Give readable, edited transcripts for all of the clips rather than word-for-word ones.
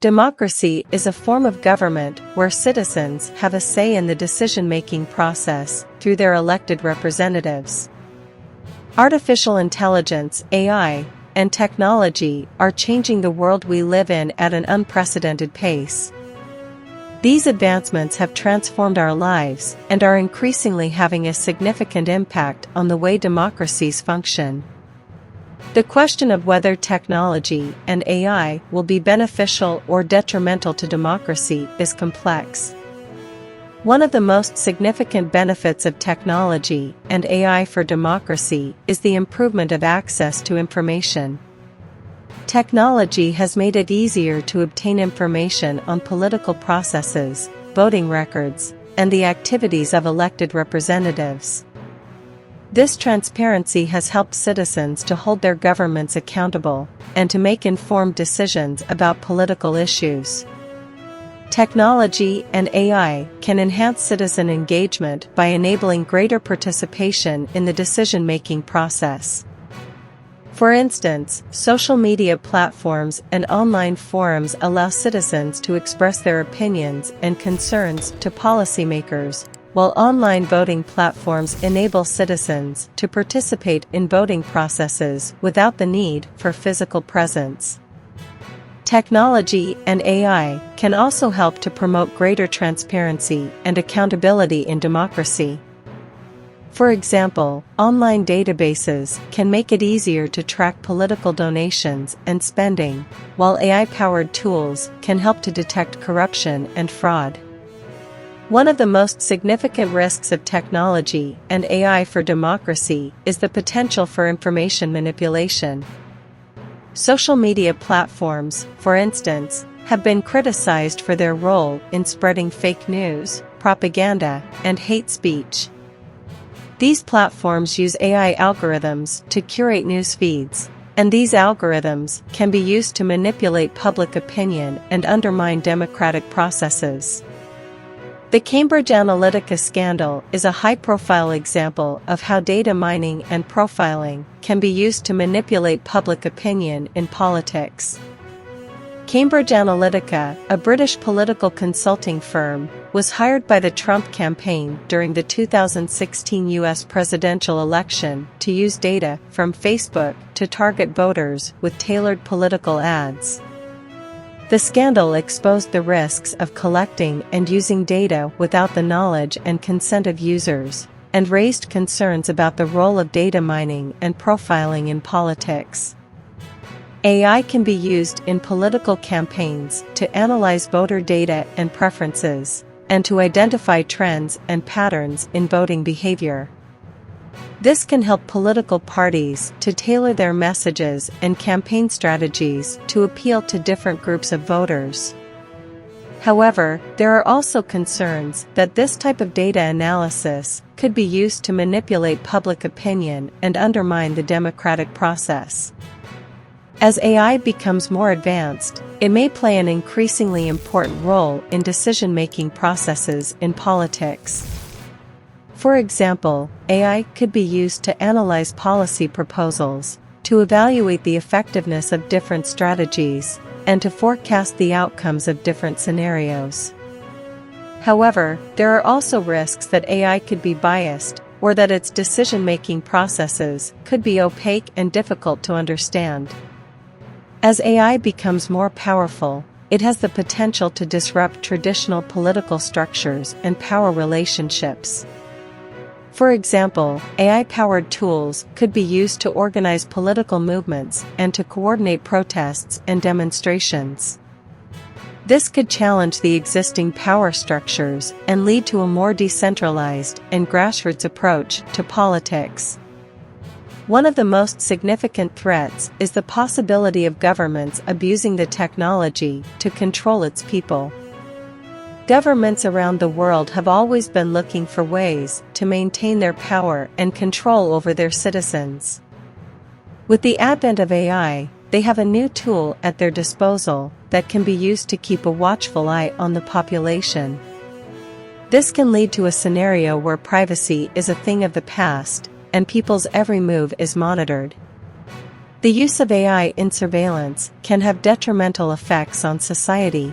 Democracy is a form of government where citizens have a say in the decision-making process through their elected representatives. Artificial intelligence (AI) and technology are changing the world we live in at an unprecedented pace. These advancements have transformed our lives and are increasingly having a significant impact on the way democracies function. The question of whether technology and AI will be beneficial or detrimental to democracy is complex. One of the most significant benefits of technology and AI for democracy is the improvement of access to information. Technology has made it easier to obtain information on political processes, voting records, and the activities of elected representatives. This transparency has helped citizens to hold their governments accountable and to make informed decisions about political issues. Technology and AI can enhance citizen engagement by enabling greater participation in the decision-making process. For instance, social media platforms and online forums allow citizens to express their opinions and concerns to policymakers, while online voting platforms enable citizens to participate in voting processes without the need for physical presence. Technology and AI can also help to promote greater transparency and accountability in democracy. For example, online databases can make it easier to track political donations and spending, while AI-powered tools can help to detect corruption and fraud. One of the most significant risks of technology and AI for democracy is the potential for information manipulation. Social media platforms, for instance, have been criticized for their role in spreading fake news, propaganda, and hate speech. These platforms use AI algorithms to curate news feeds, and these algorithms can be used to manipulate public opinion and undermine democratic processes. The Cambridge Analytica scandal is a high-profile example of how data mining and profiling can be used to manipulate public opinion in politics. Cambridge Analytica, a British political consulting firm, was hired by the Trump campaign during the 2016 U.S. presidential election to use data from Facebook to target voters with tailored political ads. The scandal exposed the risks of collecting and using data without the knowledge and consent of users, and raised concerns about the role of data mining and profiling in politics. AI can be used in political campaigns to analyze voter data and preferences, and to identify trends and patterns in voting behavior. This can help political parties to tailor their messages and campaign strategies to appeal to different groups of voters. However, there are also concerns that this type of data analysis could be used to manipulate public opinion and undermine the democratic process. As AI becomes more advanced, it may play an increasingly important role in decision-making processes in politics. For example, AI could be used to analyze policy proposals, to evaluate the effectiveness of different strategies, and to forecast the outcomes of different scenarios. However, there are also risks that AI could be biased, or that its decision-making processes could be opaque and difficult to understand. As AI becomes more powerful, it has the potential to disrupt traditional political structures and power relationships. For example, AI-powered tools could be used to organize political movements and to coordinate protests and demonstrations. This could challenge the existing power structures and lead to a more decentralized and grassroots approach to politics. One of the most significant threats is the possibility of governments abusing the technology to control its people. Governments around the world have always been looking for ways to maintain their power and control over their citizens. With the advent of AI, they have a new tool at their disposal that can be used to keep a watchful eye on the population. This can lead to a scenario where privacy is a thing of the past, and people's every move is monitored. The use of AI in surveillance can have detrimental effects on society.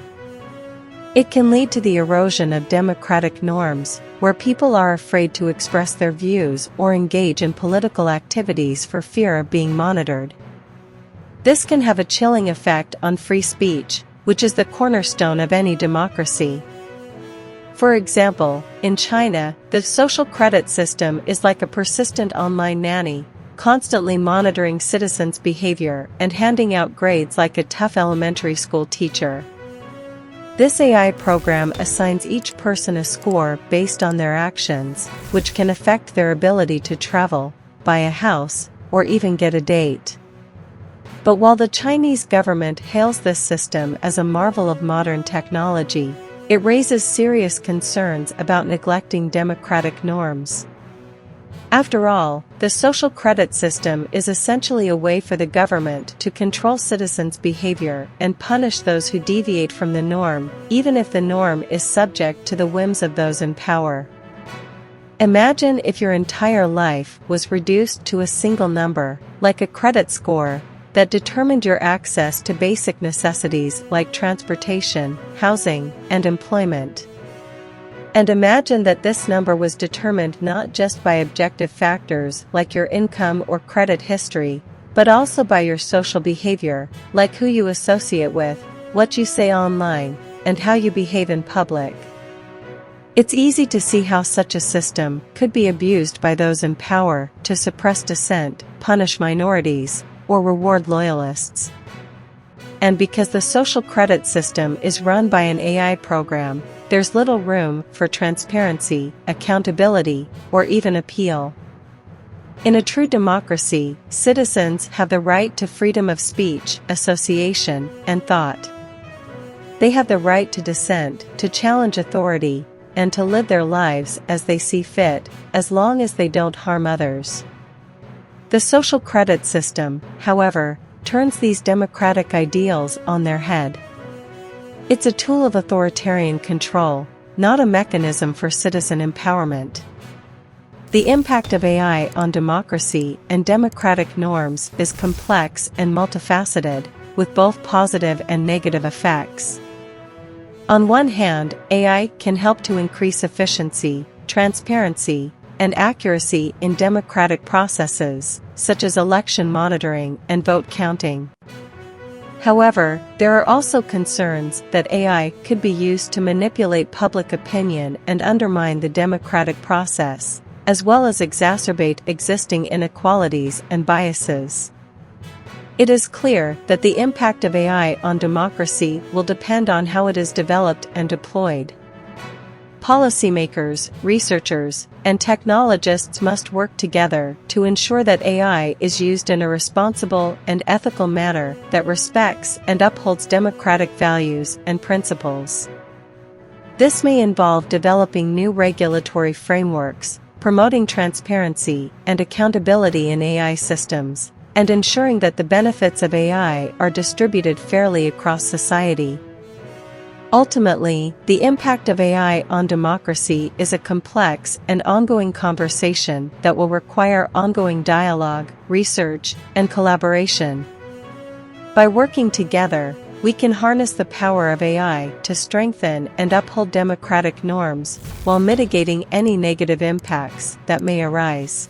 It can lead to the erosion of democratic norms, where people are afraid to express their views or engage in political activities for fear of being monitored. This can have a chilling effect on free speech, which is the cornerstone of any democracy. For example, in China, the social credit system is like a persistent online nanny, constantly monitoring citizens' behavior and handing out grades like a tough elementary school teacher. This AI program assigns each person a score based on their actions, which can affect their ability to travel, buy a house, or even get a date. But while the Chinese government hails this system as a marvel of modern technology, it raises serious concerns about neglecting democratic norms. After all, the social credit system is essentially a way for the government to control citizens' behavior and punish those who deviate from the norm, even if the norm is subject to the whims of those in power. Imagine if your entire life was reduced to a single number, like a credit score, that determined your access to basic necessities like transportation, housing, and employment. And imagine that this number was determined not just by objective factors like your income or credit history, but also by your social behavior, like who you associate with, what you say online, and how you behave in public. It's easy to see how such a system could be abused by those in power to suppress dissent, punish minorities, or reward loyalists. And because the social credit system is run by an AI program, there's little room for transparency, accountability, or even appeal. In a true democracy, citizens have the right to freedom of speech, association, and thought. They have the right to dissent, to challenge authority, and to live their lives as they see fit, as long as they don't harm others. The social credit system, however, turns these democratic ideals on their head. It's a tool of authoritarian control, not a mechanism for citizen empowerment. The impact of AI on democracy and democratic norms is complex and multifaceted, with both positive and negative effects. On one hand, AI can help to increase efficiency, transparency, and accuracy in democratic processes, such as election monitoring and vote counting. However, there are also concerns that AI could be used to manipulate public opinion and undermine the democratic process, as well as exacerbate existing inequalities and biases. It is clear that the impact of AI on democracy will depend on how it is developed and deployed. Policymakers, researchers, and technologists must work together to ensure that AI is used in a responsible and ethical manner that respects and upholds democratic values and principles. This may involve developing new regulatory frameworks, promoting transparency and accountability in AI systems, and ensuring that the benefits of AI are distributed fairly across society. Ultimately, the impact of AI on democracy is a complex and ongoing conversation that will require ongoing dialogue, research, and collaboration. By working together, we can harness the power of AI to strengthen and uphold democratic norms while mitigating any negative impacts that may arise.